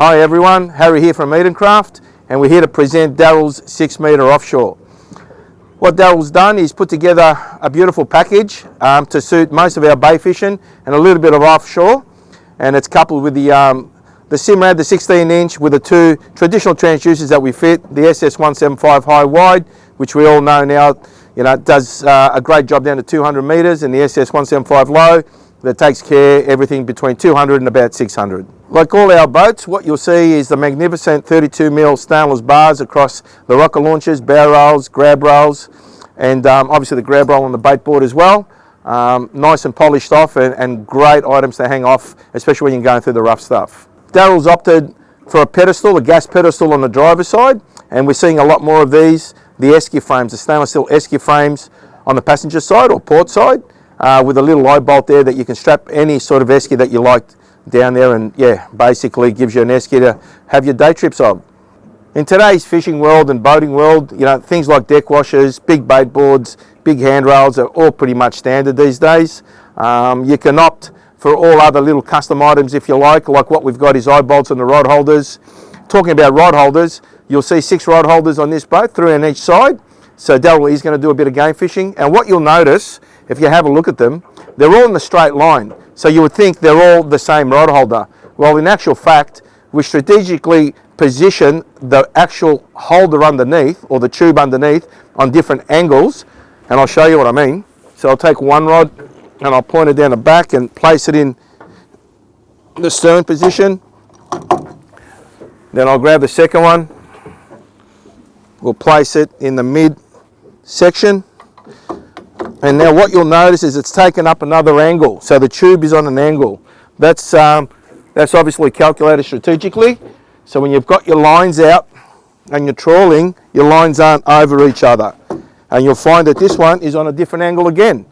Hi everyone, Harry here from Edencraft, and we're here to present Daryl's 6-metre offshore. What Daryl's done is put together a beautiful package to suit most of our bay fishing and a little bit of offshore, and it's coupled with the Simrad, the 16-inch, with the two traditional transducers that we fit, the SS175 high wide, which we all know now, does a great job down to 200 metres, and the SS175 low that takes care everything between 200 and about 600. Like all our boats, what you'll see is the magnificent 32mm stainless bars across the rocker launchers, bow rails, grab rails, and obviously the grab rail on the bait board as well. Nice and polished off, and great items to hang off, especially when you're going through the rough stuff. Daryl's opted for a pedestal, a gas pedestal on the driver's side, and we're seeing a lot more of these, the esky frames, the stainless steel esky frames on the passenger side or port side, with a little eye bolt there that you can strap any sort of esky that you like down there, and yeah, basically gives you an esky to have your day trips of. In today's fishing world and boating world, things like deck washers, big bait boards, big handrails are all pretty much standard these days. You can opt for all other little custom items if you like what we've got is eye bolts on the rod holders. Talking about rod holders, you'll see 6 rod holders on this boat, 3 on each side. So Daryl is going to do a bit of game fishing, and what you'll notice, if you have a look at them, they're all in the straight line. So you would think they're all the same rod holder. Well, in actual fact, we strategically position the actual holder underneath, or the tube underneath, on different angles, and I'll show you what I mean. So I'll take one rod and I'll point it down the back and place it in the stern position. Then I'll grab the second one. We'll place it in the mid section. And now what you'll notice is it's taken up another angle. So the tube is on an angle. That's obviously calculated strategically. So when you've got your lines out and you're trawling, your lines aren't over each other. And you'll find that this one is on a different angle again.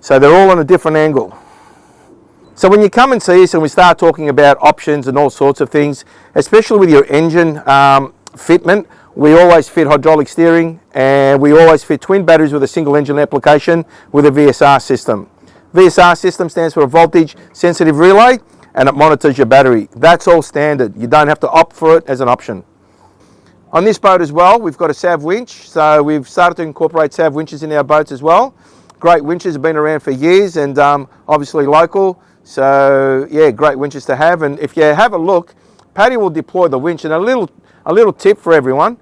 So they're all on a different angle. So when you come and see us and we start talking about options and all sorts of things, especially with your engine fitment, we always fit hydraulic steering, and we always fit twin batteries with a single engine application with a VSR system. VSR system stands for a voltage sensitive relay, and it monitors your battery. That's all standard. You don't have to opt for it as an option. On this boat as well, we've got a SAV winch, so we've started to incorporate SAV winches in our boats as well. Great winches, have been around for years, and obviously local, so yeah, great winches to have. And if you have a look, Paddy will deploy the winch, and a little tip for everyone: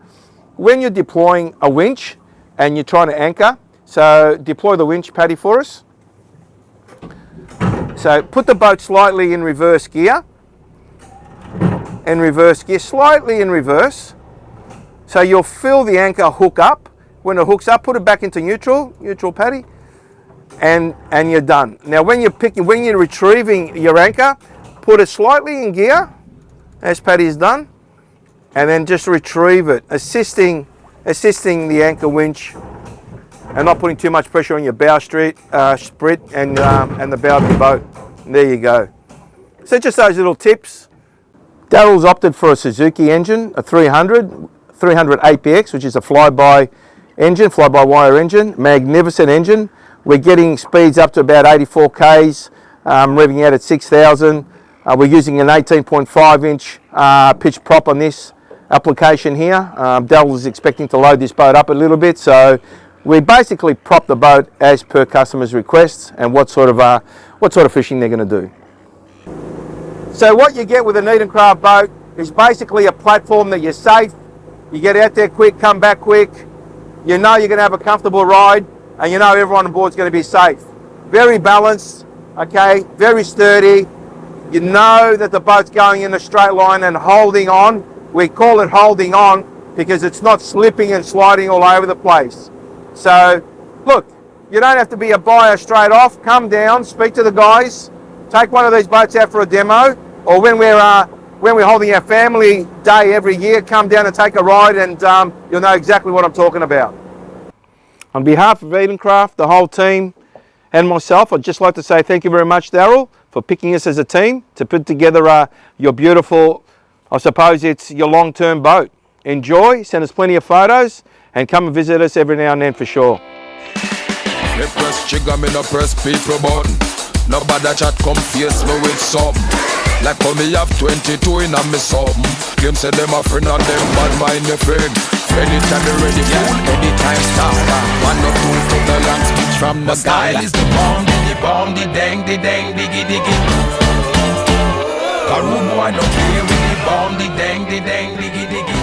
when you're deploying a winch and you're trying to anchor, so deploy the winch, Paddy, for us. So put the boat slightly in reverse gear, slightly in reverse. So you'll feel the anchor hook up. When it hooks up, put it back into neutral, Paddy, and you're done. Now when you're retrieving your anchor, put it slightly in gear, as Paddy's done, and then just retrieve it, assisting the anchor winch, and not putting too much pressure on your bow sprit and the bow of the boat. And there you go. So just those little tips. Daryl's opted for a Suzuki engine, a 300 APX, which is a fly-by wire engine, magnificent engine. We're getting speeds up to about 84 Ks, revving out at 6,000. We're using an 18.5-inch pitch prop on this application here. Daryl is expecting to load this boat up a little bit, so we basically prop the boat as per customers' requests and what sort of fishing they're going to do. So what you get with an Edencraft boat is basically a platform that you're safe. You get out there quick, come back quick. You know you're going to have a comfortable ride, and you know everyone on board is going to be safe. Very balanced, okay, very sturdy. You know that the boat's going in a straight line and holding on. We call it holding on because it's not slipping and sliding all over the place. So look, you don't have to be a buyer straight off. Come down, speak to the guys, take one of these boats out for a demo, or when we're holding our family day every year, come down and take a ride, and you'll know exactly what I'm talking about. On behalf of Edencraft, the whole team, and myself, I'd just like to say thank you very much, Daryl, for picking us as a team to put together your beautiful, I suppose it's your long-term boat. Enjoy, send us plenty of photos, and come and visit us every now and then for sure. Me press trigger, me no press people button. Nobody chat come face me with something. Like how me have 22 in a me something. Them say them a friend and them bad mind me friend. Anytime me ready, fool, anytime stop. One or two to the long speech from the sky. Style is the bomb, the dang, diggy, diggy. A rude boy no play with the bomb, the dang, diggy, diggy.